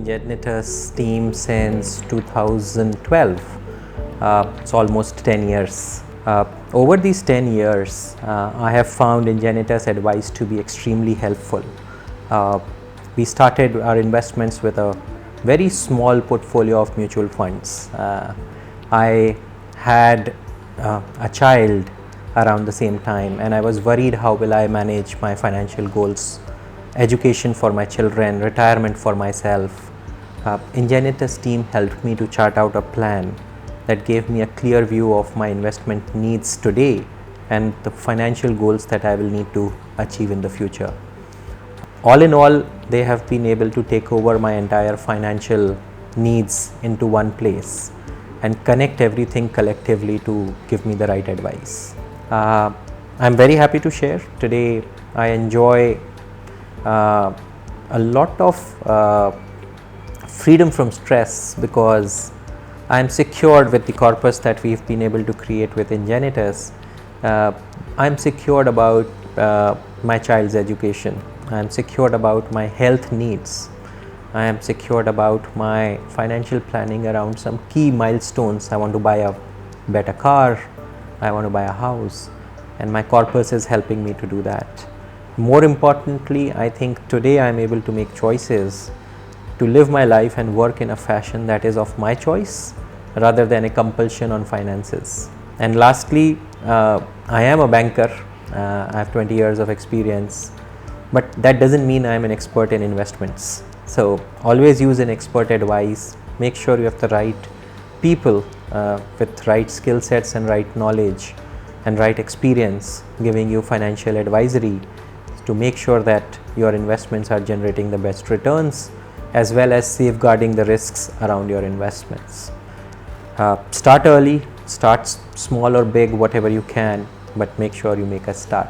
Ingenetus team since 2012. It's almost 10 years. Over these 10 years, I have found Ingenetus advice to be extremely helpful. We started our investments with a very small portfolio of mutual funds. I had a child around the same time, and I was worried how will I manage my financial goals, education for my children, retirement for myself. Ingenetus team helped me to chart out a plan that gave me a clear view of my investment needs today and the financial goals that I will need to achieve in the future. All in all, they have been able to take over my entire financial needs into one place and connect everything collectively to give me the right advice. I'm very happy to share. Today I enjoy a lot of freedom from stress because I'm secured with the corpus that we've been able to create with Ingenetus. I'm secured about my child's education. I'm secured about my health needs. I am secured about my financial planning around some key milestones. I want to buy a better car. I want to buy a house, and my corpus is helping me to do that. More importantly, I think today I'm able to make choices to live my life and work in a fashion that is of my choice rather than a compulsion on finances. And lastly, I am a banker. I have 20 years of experience, but that doesn't mean I'm an expert in investments. So always use an expert advice. Make sure you have the right people with right skill sets and right knowledge and right experience giving you financial advisory to make sure that your investments are generating the best returns as well as safeguarding the risks around your investments. Start early, start small or big, whatever you can, but make sure you make a start.